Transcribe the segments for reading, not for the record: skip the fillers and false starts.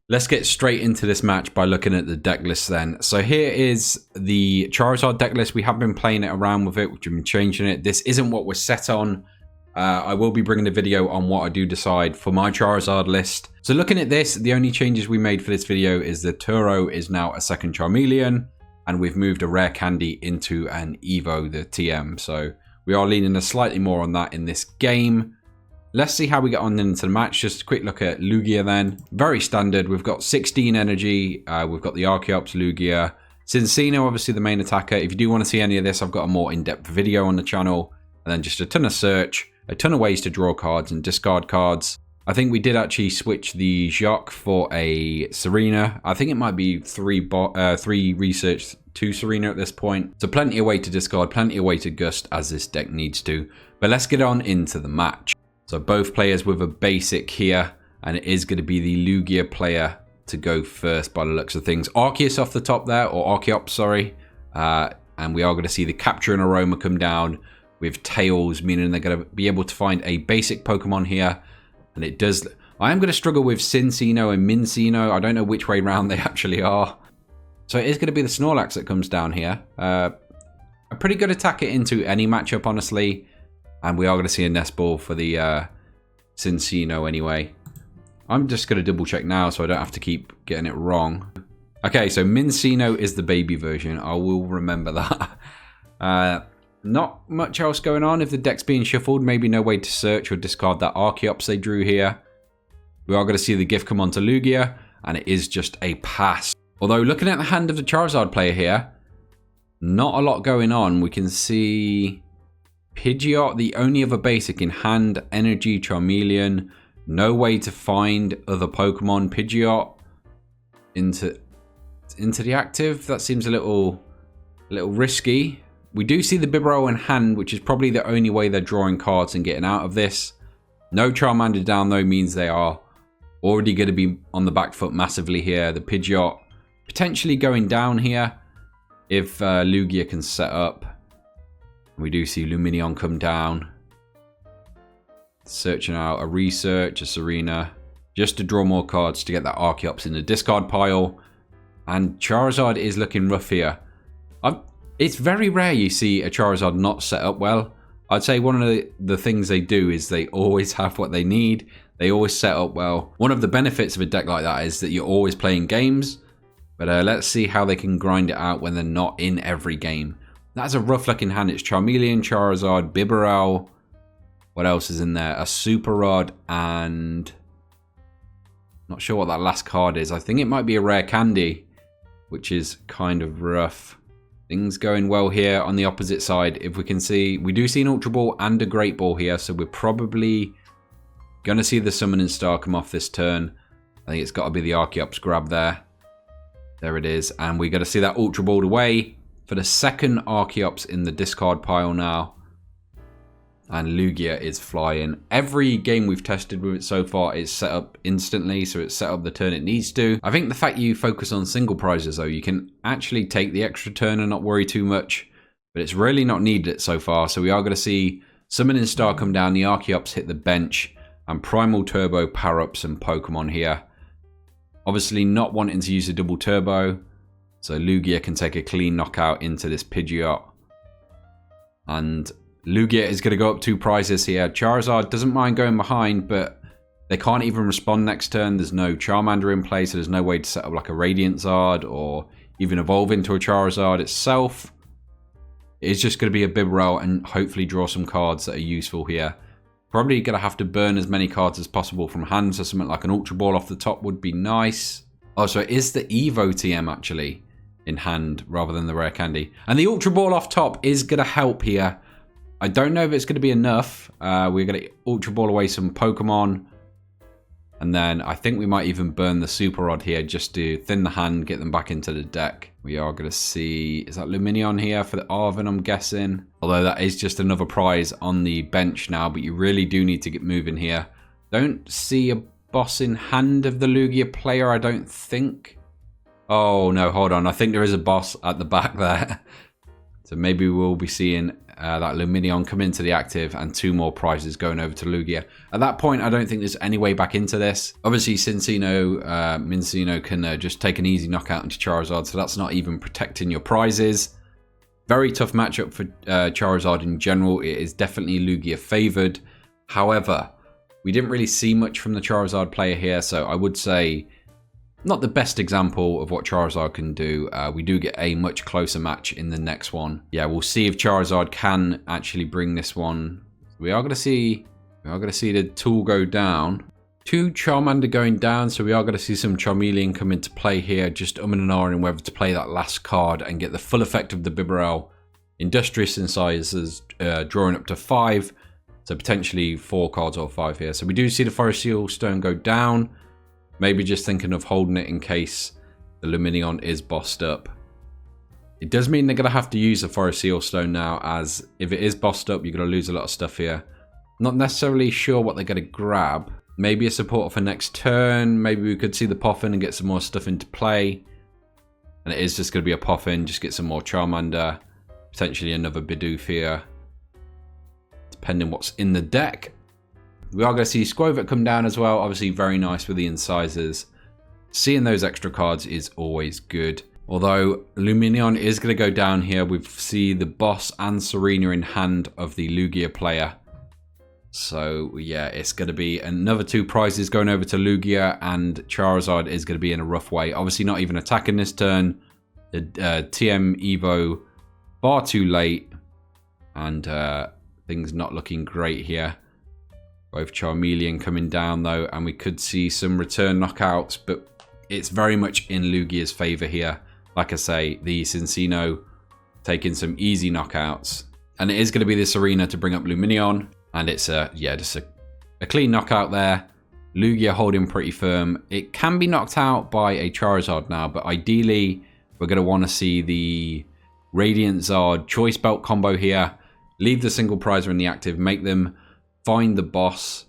Let's get straight into this match by looking at the deck list then. So here is the Charizard deck list. We have been playing it around with it, which we've been changing it. This isn't what we're set on. I will be bringing a video on what I do decide for my Charizard list. So looking at this, the only changes we made for this video is the Turo is now a second Charmeleon, and we've moved a rare candy into an Evo, the TM. So we are leaning slightly more on that in this game. Let's see how we get on into the match. Just a quick look at Lugia then. Very standard. We've got 16 energy. We've got the Archeops, Lugia. Cincino, obviously the main attacker. If you do want to see any of this, I've got a more in-depth video on the channel. And then just a ton of search, a ton of ways to draw cards and discard cards. I think we did actually switch the Jacques for a Serena. I think it might be 3 research to Serena at this point. So plenty of way to discard, plenty of way to gust as this deck needs to. But let's get on into the match. So both players with a basic here, and it is going to be the Lugia player to go first by the looks of things. Arceus off the top there, or Archeops, sorry. And we are going to see the Capture and Aroma come down with tails, meaning they're going to be able to find a basic Pokemon here. And it does... I am going to struggle with Cincino and Mincino. I don't know which way round they actually are. So it is going to be the Snorlax that comes down here. A pretty good attack it into any matchup, honestly. And we are going to see a Nest Ball for the Cincino anyway. I'm just going to double check now so I don't have to keep getting it wrong. Okay, so Mincino is the baby version. I will remember that. Not much else going on. If the deck's being shuffled, maybe no way to search or discard that Archeops they drew here. We are going to see the gift come onto Lugia, and it is just a pass. Although, looking at the hand of the Charizard player here, not a lot going on. We can see... Pidgeot, the only other basic in hand, Energy, Charmeleon. No way to find other Pokemon. Pidgeot into the active. That seems a little risky. We do see the Bibarel in hand, which is probably the only way they're drawing cards and getting out of this. No Charmander down though means they are already going to be on the back foot massively here. The Pidgeot potentially going down here if Lugia can set up. We do see Lumineon come down. Searching out a Research, a Serena. Just to draw more cards to get that Archeops in the discard pile. And Charizard is looking rough here. It's very rare you see a Charizard not set up well. I'd say one of the things they do is they always have what they need. They always set up well. One of the benefits of a deck like that is that you're always playing games. But let's see how they can grind it out when they're not in every game. That's a rough looking hand. It's Charmeleon, Charizard, Bibarel. What else is in there? A Super Rod and... Not sure what that last card is. I think it might be a rare candy, which is kind of rough. Things going well here on the opposite side. If we can see, we do see an Ultra Ball and a Great Ball here. So we're probably going to see the Summoning Star come off this turn. I think it's got to be the Archeops grab there. There it is. And we're going to see that Ultra Ball away. For the second Archeops in the discard pile now. And Lugia is flying. Every game we've tested with it so far is set up instantly. So it's set up the turn it needs to. I think the fact you focus on single prizes though, you can actually take the extra turn and not worry too much. But it's really not needed so far. So we are going to see Summoning Star come down. The Archeops hit the bench. And Primal Turbo power up some Pokemon here. Obviously not wanting to use a double turbo. So Lugia can take a clean knockout into this Pidgeot. And Lugia is going to go up 2 prizes here. Charizard doesn't mind going behind, but they can't even respond next turn. There's no Charmander in play, so there's no way to set up like a Radiant Zard or even evolve into a Charizard itself. It's just going to be a Bibarel and hopefully draw some cards that are useful here. Probably going to have to burn as many cards as possible from hand, so something like an Ultra Ball off the top would be nice. Oh, so it is the Evo TM actually in hand rather than the rare candy. And the Ultra Ball off top is going to help here. I don't know if it's going to be enough. We're going to Ultra Ball away some Pokemon. And then I think we might even burn the Super Rod here just to thin the hand, get them back into the deck. We are going to see... Is that Lumineon here for the Arven, I'm guessing? Although that is just another prize on the bench now. But you really do need to get moving here. Don't see a boss in hand of the Lugia player, I don't think. Oh, no, hold on. I think there is a boss at the back there. So maybe we'll be seeing that Luminion come into the active, and 2 more prizes going over to Lugia. At that point, I don't think there's any way back into this. Obviously, Mincino can just take an easy knockout into Charizard, so that's not even protecting your prizes. Very tough matchup for Charizard in general. It is definitely Lugia favored. However, we didn't really see much from the Charizard player here, so I would say not the best example of what Charizard can do. We do get a much closer match in the next one. Yeah, we'll see if Charizard can actually bring this one. We are going to see the tool go down. 2 Charmander going down, so we are going to see some Charmeleon come into play here. Just and ahhing whether to play that last card and get the full effect of the Bibarel. Industrious Incisors drawing up to 5, so potentially 4 cards or 5 here. So we do see the Forest Seal Stone go down. Maybe just thinking of holding it in case the Luminion is bossed up. It does mean they're going to have to use the Forest Seal Stone now, as if it is bossed up, you're going to lose a lot of stuff here. Not necessarily sure what they're going to grab. Maybe a support for next turn. Maybe we could see the Poffin and get some more stuff into play. And it is just going to be a Poffin, just get some more Charmander. Potentially another Bidoof here, depending what's in the deck. We are going to see Squovit come down as well. Obviously very nice with the incisors. Seeing those extra cards is always good. Although Luminion is going to go down here. We see the boss and Serena in hand of the Lugia player. So yeah, it's going to be another 2 prizes going over to Lugia, and Charizard is going to be in a rough way. Obviously not even attacking this turn. The TM Evo far too late, and things not looking great here. Both Charmeleon coming down though, and we could see some return knockouts, but it's very much in Lugia's favor here. Like I say, the Cincino taking some easy knockouts, and it is going to be this arena to bring up Luminion, and it's just a clean knockout there. Lugia holding pretty firm. It can be knocked out by a Charizard now, but ideally we're going to want to see the Radiant Zard Choice Belt combo here. Leave the single prizer in the active, make them find the boss.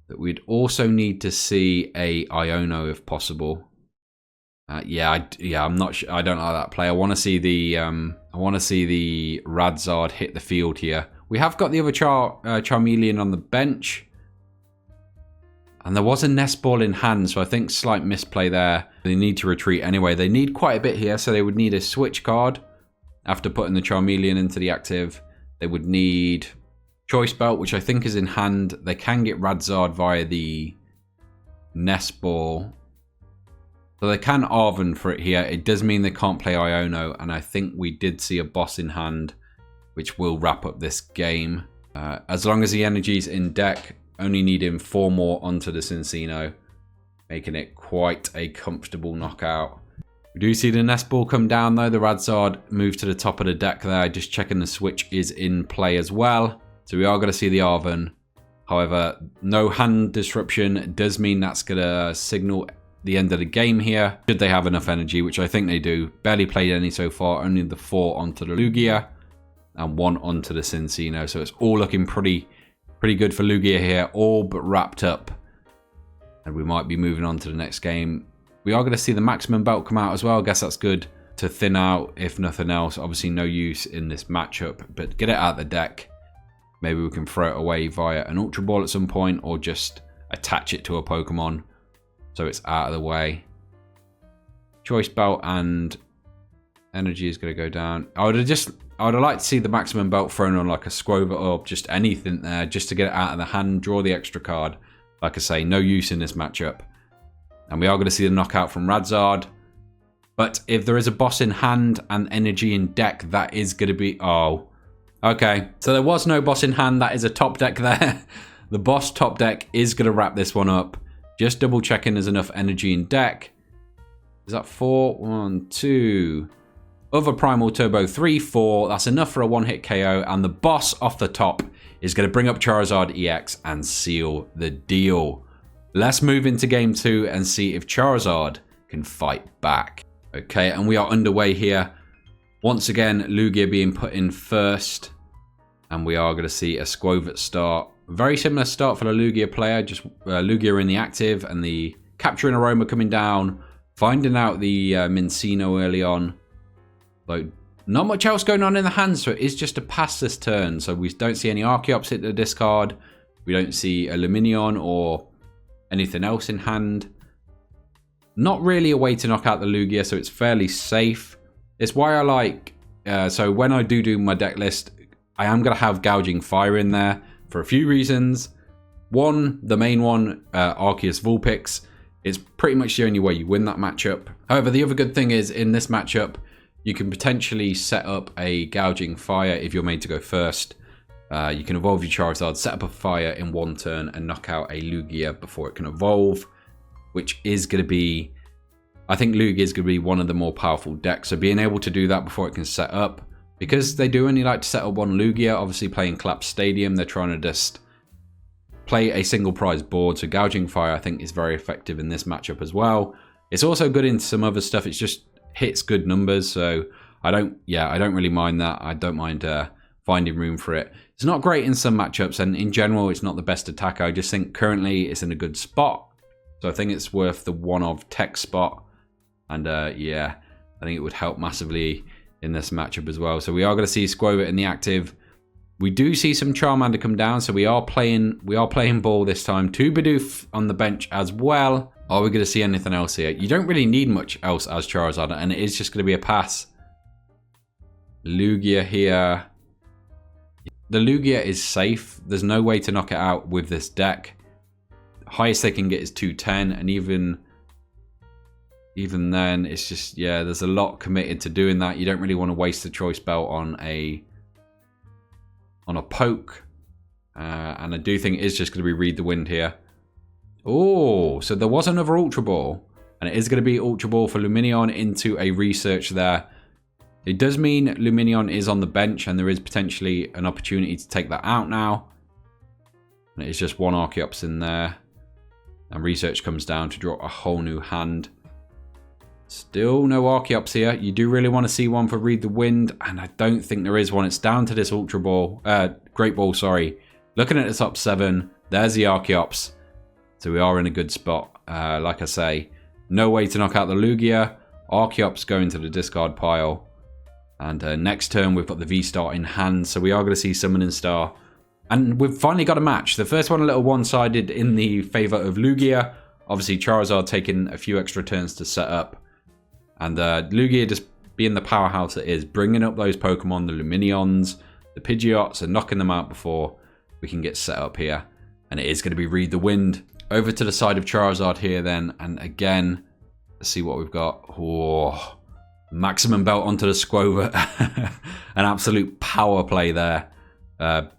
That we'd also need to see a Iono if possible. I'm not sure. I don't like that play. I want to see the Radzard hit the field here. We have got the other Charmeleon on the bench, and there was a Nest Ball in hand, so I think slight misplay there. They need to retreat anyway. They need quite a bit here, so they would need a switch card after putting the Charmeleon into the active. They would need Choice Belt, which I think is in hand. They can get Radzard via the Nest Ball. So they can Arven for it here. It does mean they can't play Iono, and I think we did see a boss in hand, which will wrap up this game. As long as the energy's in deck, only needing 4 more onto the Cincino, making it quite a comfortable knockout. We do see the Nest Ball come down though. The Radzard move to the top of the deck there. Just checking the switch is in play as well. So we are going to see the Arven. However, no hand disruption does mean that's going to signal the end of the game here. Should they have enough energy, which I think they do. Barely played any so far. Only the 4 onto the Lugia and 1 onto the Cincino. So it's all looking pretty good for Lugia here. All but wrapped up. And we might be moving on to the next game. We are going to see the Maximum Belt come out as well. I guess that's good to thin out, if nothing else. Obviously no use in this matchup, but get it out of the deck. Maybe we can throw it away via an Ultra Ball at some point, or just attach it to a Pokemon so it's out of the way. Choice Belt and energy is going to go down. I would have liked to see the Maximum Belt thrown on like a Squovit or just anything there, just to get it out of the hand, draw the extra card. Like I say, no use in this matchup. And we are going to see the knockout from Radzard. But if there is a boss in hand and energy in deck, that is going to be... Oh, okay. So there was no boss in hand. That is a top deck there. The boss top deck is going to wrap this one up. Just double checking there's enough energy in deck. Is that 4? 1, 2. Other Primal Turbo 3, 4. That's enough for a one-hit KO. And the boss off the top is going to bring up Charizard EX and seal the deal. Let's move into game 2 and see if Charizard can fight back. Okay, and we are underway here. Once again, Lugia being put in first. And we are going to see a Squovit start. Very similar start for the Lugia player. Just Lugia in the active and the Capturing Aroma coming down. Finding out the Mincino early on. Though Not much else going on in the hand, so it is just a pass this turn. So we don't see any Archeops hit the discard. We don't see a Lumineon or anything else in hand. Not really a way to knock out the Lugia, so it's fairly safe. It's why I like... so when I do my deck list, I am going to have Gouging Fire in there for a few reasons. One, the main one, Arceus Vulpix, is pretty much the only way you win that matchup. However, the other good thing is in this matchup, you can potentially set up a Gouging Fire if you're made to go first. You can evolve your Charizard, set up a fire in one turn, and knock out a Lugia before it can evolve, which is going to be... I think Lugia is going to be one of the more powerful decks. So being able to do that before it can set up, because they do only like to set up one Lugia, obviously playing Collapse Stadium, they're trying to just play a single prize board. So Gouging Fire, I think, is very effective in this matchup as well. It's also good in some other stuff. It's just hits good numbers, so I don't really mind that. I don't mind finding room for it. It's not great in some matchups, and in general, it's not the best attacker. I just think currently it's in a good spot, so I think it's worth the one of tech spot. And yeah, I think it would help massively in this matchup as well. So we are going to see Squovit in the active. We do see some Charmander come down, so we are playing ball this time. 2 Bidoof on the bench as well. Are we going to see anything else here? You don't really need much else as Charizard, and it is just going to be a pass. Lugia here. The Lugia is safe. There's no way to knock it out with this deck. Highest they can get is 210, and even then, it's just, yeah, there's a lot committed to doing that. You don't really want to waste the choice belt on a poke. And I do think it is just going to be Read the Wind here. Oh, so there was another Ultra Ball. And it is going to be Ultra Ball for Lumineon into a research there. It does mean Lumineon is on the bench, and there is potentially an opportunity to take that out now. And it is just one Archeops in there. And research comes down to draw a whole new hand. Still no Archeops here. You do really want to see one for Read the Wind, and I don't think there is one. It's down to this Ultra Ball, Great Ball, sorry. Looking at the top 7, there's the Archeops. So we are in a good spot. Like I say, no way to knock out the Lugia. Archeops going to the discard pile. And next turn, we've got the VStar in hand. So we are going to see Summoning Star. And we've finally got a match. The first one a little one-sided in the favour of Lugia. Obviously, Charizard taking a few extra turns to set up. And Lugia just being the powerhouse it is, bringing up those Pokemon, the Lumineons, the Pidgeots, and knocking them out before we can get set up here. And it is going to be Read the Wind. Over to the side of Charizard here then. And again, let's see what we've got. Oh, maximum belt onto the Squovit. An absolute power play there.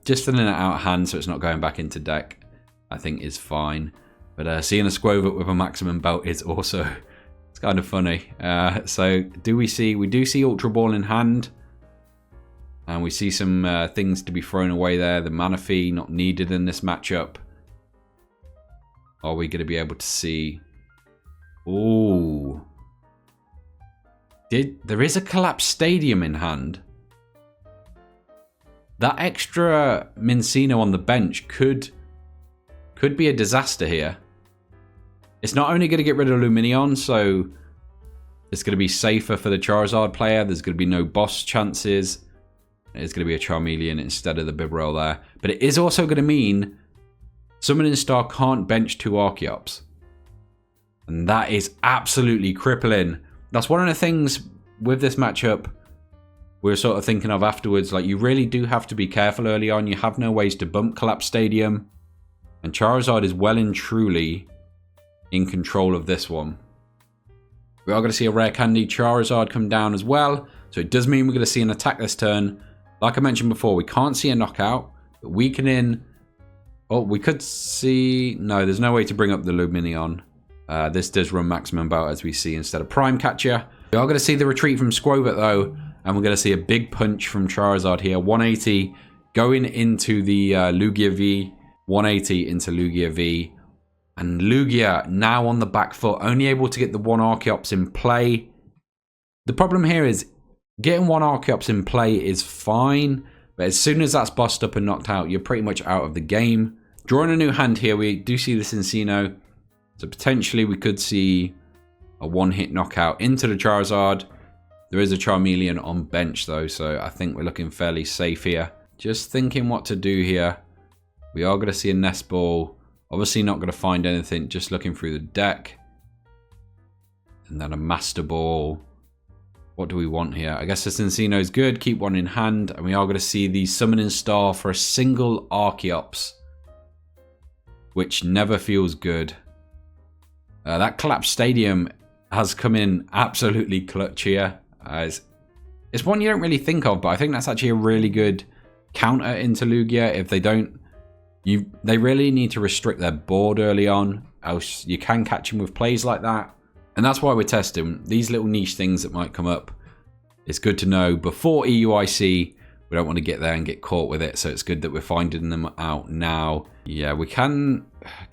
Just thinning it out of hand so it's not going back into deck, I think is fine. But seeing a Squovit with a maximum belt is also... it's kind of funny. So we do see Ultra Ball in hand. And we see some things to be thrown away there. The Manaphy not needed in this matchup. Are we going to be able to see... ooh. There is a Collapse Stadium in hand. That extra Mincino on the bench could be a disaster here. It's not only going to get rid of Lumineon, so it's going to be safer for the Charizard player. There's going to be no boss chances. It's going to be a Charmeleon instead of the Bibarel there. But it is also going to mean Summoning Star can't bench 2 Archeops. And that is absolutely crippling. That's one of the things with this matchup we're sort of thinking of afterwards. Like, you really do have to be careful early on. You have no ways to bump Collapse Stadium. And Charizard is well and truly in control of this one. We are going to see a Rare Candy Charizard come down as well. So it does mean we're going to see an attack this turn. Like I mentioned before, we can't see a knockout. But weakening... oh, we could see... no, there's no way to bring up the Lumineon. This does run maximum bout as we see instead of Prime Catcher. We are going to see the retreat from Squovit though. And we're going to see a big punch from Charizard here. 180 going into the Lugia V. 180 into Lugia V. And Lugia now on the back foot. Only able to get the 1 Archeops in play. The problem here is getting 1 Archeops in play is fine. But as soon as that's bossed up and knocked out, you're pretty much out of the game. Drawing a new hand here, we do see the Cincino. So potentially we could see a 1-hit knockout into the Charizard. There is a Charmeleon on bench though, so I think we're looking fairly safe here. Just thinking what to do here. We are going to see a Nest Ball. Obviously not going to find anything, just looking through the deck. And then a Master Ball. What do we want here? I guess the Cincino is good. Keep one in hand. And we are going to see the Summoning Star for a single Archeops, which never feels good. That Collapsed Stadium has come in absolutely clutch here. It's one you don't really think of, but I think that's actually a really good counter into Lugia. If they don't, they really need to restrict their board early on, else you can catch them with plays like that. And that's why we're testing these little niche things that might come up. It's good to know before EUIC. We don't want to get there and get caught with it, so it's good that we're finding them out now. Yeah, we can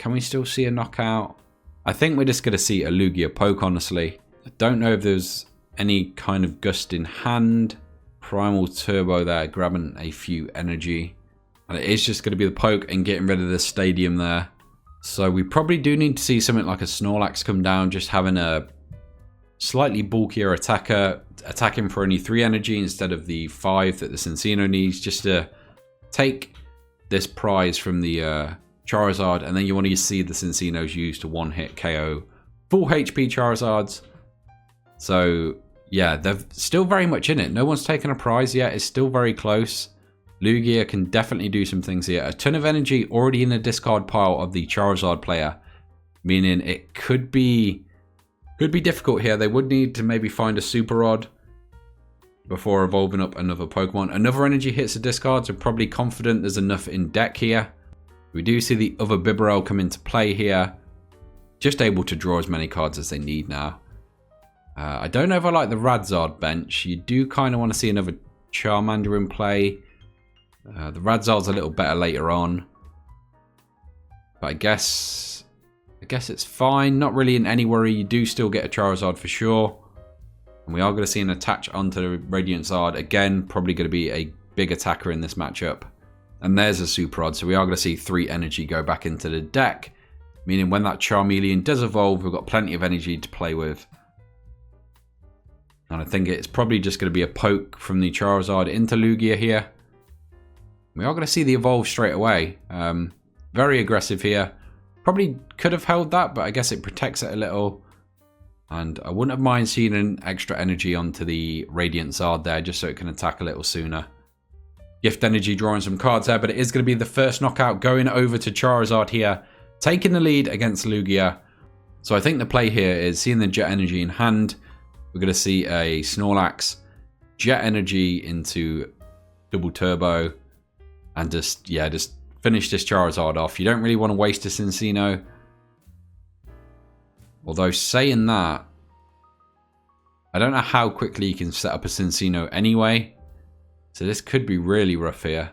we still see a knockout? I think we're just going to see a Lugia poke, honestly. I don't know if there's any kind of gust in hand. Primal Turbo there, grabbing a few energy. And it is just going to be the poke and getting rid of the stadium there. So we probably do need to see something like a Snorlax come down, just having a slightly bulkier attacker, attacking for only 3 energy instead of the 5 that the Cincino needs, just to take this prize from the Charizard. And then you want to see the Cincinos used to one-hit KO full HP Charizards. So yeah, they're still very much in it. No one's taken a prize yet. It's still very close. Lugia can definitely do some things here. A ton of energy already in the discard pile of the Charizard player, meaning it could be difficult here. They would need to maybe find a Super Rod before evolving up another Pokemon. Another energy hits the discards. We're probably confident there's enough in deck here. We do see the other Bibarel come into play here. Just able to draw as many cards as they need now. I don't know if I like the Radzard bench. You do kind of want to see another Charmander in play. The Radzard's a little better later on. But I guess it's fine. Not really in any worry. You do still get a Charizard for sure. And we are going to see an attach onto the Radiant Zard. Again, probably going to be a big attacker in this matchup. And there's a Super Rod. So we are going to see 3 energy go back into the deck. Meaning when that Charmeleon does evolve, we've got plenty of energy to play with. And I think it's probably just going to be a poke from the Charizard into Lugia here. We are going to see the evolve straight away. Very aggressive here. Probably could have held that, but I guess it protects it a little. And I wouldn't have mind seeing an extra energy onto the Radiant Zard there, just so it can attack a little sooner. Gift energy drawing some cards there, but it is going to be the first knockout going over to Charizard here, taking the lead against Lugia. So I think the play here is seeing the Jet Energy in hand. We're going to see a Snorlax, Jet Energy into Double Turbo. And just finish this Charizard off. You don't really want to waste a Cincino. Although saying that, I don't know how quickly you can set up a Cincino anyway. So this could be really rough here.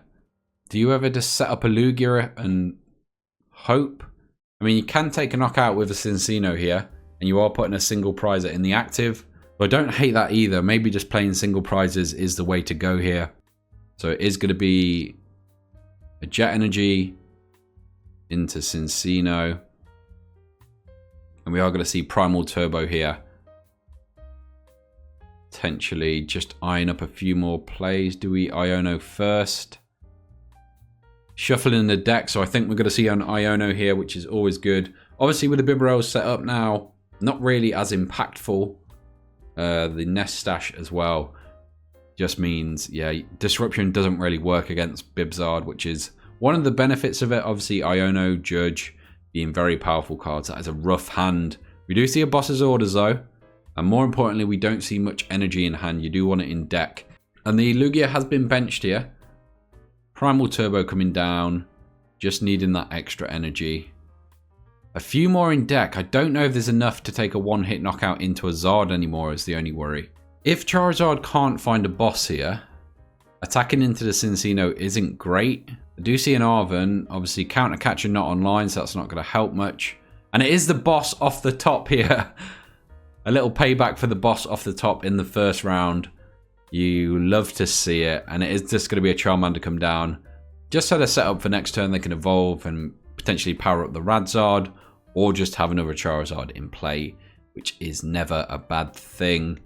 Do you ever just set up a Lugia and hope? I mean, you can take a knockout with a Cincino here. And you are putting a single prizer in the active. But I don't hate that either. Maybe just playing single prizes is the way to go here. So it is going to be a Jet Energy into Cincino. And we are going to see Primal Turbo here. Potentially just eyeing up a few more plays. Do we Iono first? Shuffling the deck. So I think we're going to see an Iono here, which is always good. Obviously with the Bibarel set up now, not really as impactful. The Nest Stash as well. Just means, yeah, Disruption doesn't really work against Bibzard, which is one of the benefits of it. Obviously, Iono, Judge being very powerful cards. That is a rough hand. We do see a Boss's Orders, though. And more importantly, we don't see much energy in hand. You do want it in deck. And the Lugia has been benched here. Primal Turbo coming down. Just needing that extra energy. A few more in deck. I don't know if there's enough to take a one-hit knockout into a Zard anymore is the only worry. If Charizard can't find a boss here, attacking into the Cincino isn't great. I do see an Arven. Obviously, Counter Catcher not online, so that's not going to help much. And it is the boss off the top here. A little payback for the boss off the top in the first round. You love to see it. And it is just going to be a Charmander come down. Just so they're set up for next turn, they can evolve and potentially power up the Radzard. Or just have another Charizard in play, which is never a bad thing.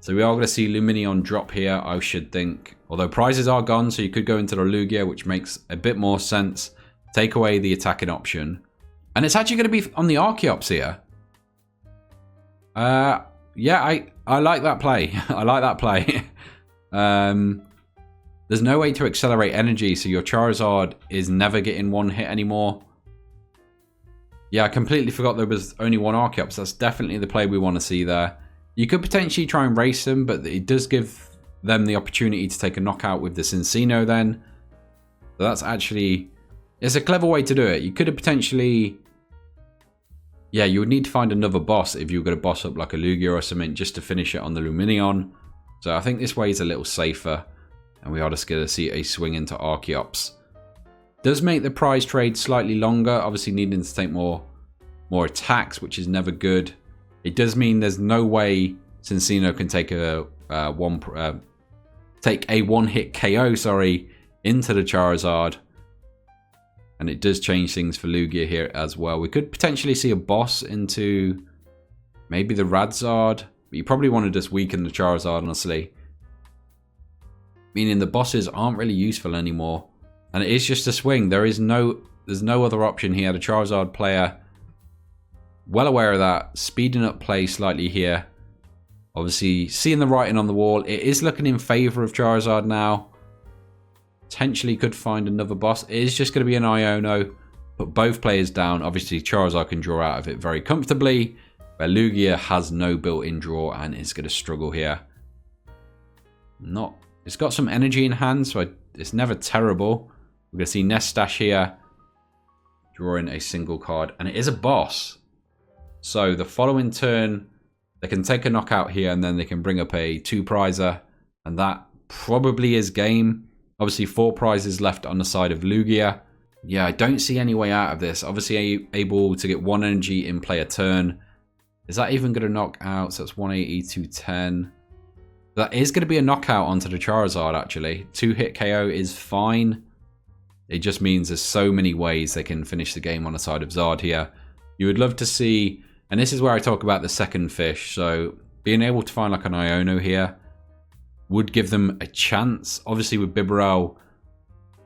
So we are going to see Lumineon drop here, I should think. Although prizes are gone, so you could go into the Lugia, which makes a bit more sense. Take away the attacking option. And it's actually going to be on the Archeops here. Yeah, I like that play. I like that play. There's no way to accelerate energy, so your Charizard is never getting one hit anymore. Yeah, I completely forgot there was only one Archeops. That's definitely the play we want to see there. You could potentially try and race them, but it does give them the opportunity to take a knockout with the Cincino then. So that's actually... It's a clever way to do it. You could have potentially... Yeah, you would need to find another boss if you were going to boss up like a Lugia or something just to finish it on the Lumineon. So I think this way is a little safer. And we are just going to see a swing into Archeops. Does make the prize trade slightly longer. Obviously needing to take more attacks, which is never good. It does mean there's no way Cincino can take a one-hit KO, into the Charizard. And it does change things for Lugia here as well. We could potentially see a boss into maybe the Radzard. But you probably want to just weaken the Charizard, honestly. Meaning the bosses aren't really useful anymore. And it is just a swing. There's no other option here. The Charizard player, well aware of that. Speeding up play slightly here. Obviously, seeing the writing on the wall. It is looking in favor of Charizard now. Potentially could find another boss. It is just going to be an Iono. Put both players down. Obviously, Charizard can draw out of it very comfortably. Where Lugia has no built-in draw and is going to struggle here. It's got some energy in hand, so it's never terrible. We're going to see Nestash here. Drawing a single card. And it is a boss. So the following turn, they can take a knockout here and then they can bring up a 2-prizer. And that probably is game. Obviously 4 prizes left on the side of Lugia. Yeah, I don't see any way out of this. Obviously able to get 1 energy in play a turn. Is that even going to knock out? So that's 180, 210. That is going to be a knockout onto the Charizard, actually. 2-hit KO is fine. It just means there's so many ways they can finish the game on the side of Zard here. You would love to see, and this is where I talk about the second fish. So being able to find like an Iono here would give them a chance. Obviously with Bibarel,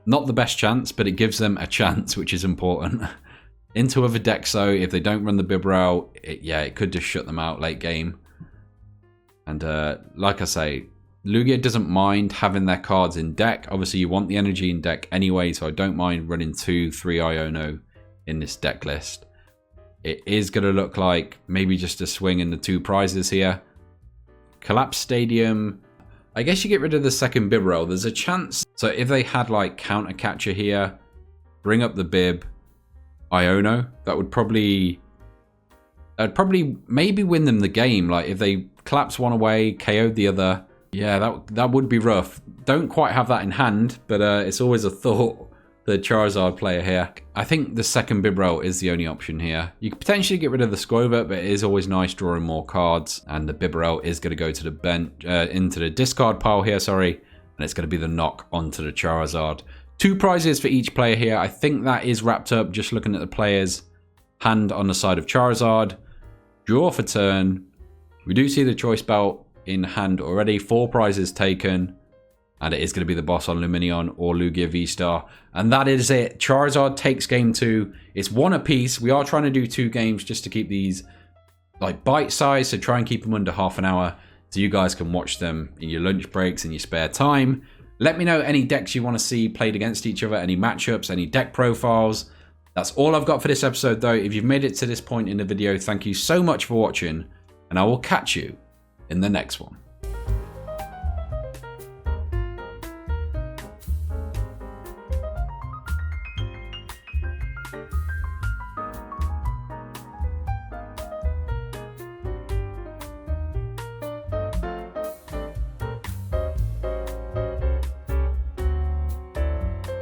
not the best chance, but it gives them a chance, which is important. Into other decks though, if they don't run the Bibarel, it could just shut them out late game. And like I say, Lugia doesn't mind having their cards in deck. Obviously you want the energy in deck anyway, so I don't mind running 2-3 Iono in this deck list. It is going to look like maybe just a swing in the 2 prizes here. Collapse Stadium. I guess you get rid of the second Bibarel. There's a chance. So if they had like Counter Catcher here, bring up the Bib, Iono, that would probably... I'd probably maybe win them the game. Like if they collapse one away, KO'd the other. Yeah, that would be rough. Don't quite have that in hand, but it's always a thought. The Charizard player here. I think the second Bibarel is the only option here. You could potentially get rid of the Squover, but it is always nice drawing more cards. And the Bibarel is going to go to the bench, into the discard pile here, and it's going to be the knock onto the Charizard. 2 prizes for each player here. I think that is wrapped up just looking at the players' hand on the side of Charizard. Draw for turn. We do see the choice belt in hand already. 4 prizes taken. And it is going to be the boss on Lumineon or Lugia VStar. And that is it. Charizard takes game 2. It's 1 apiece. We are trying to do 2 games just to keep these like bite-sized. So try and keep them under half an hour so you guys can watch them in your lunch breaks and your spare time. Let me know any decks you want to see played against each other, any matchups, any deck profiles. That's all I've got for this episode though. If you've made it to this point in the video, thank you so much for watching. And I will catch you in the next one.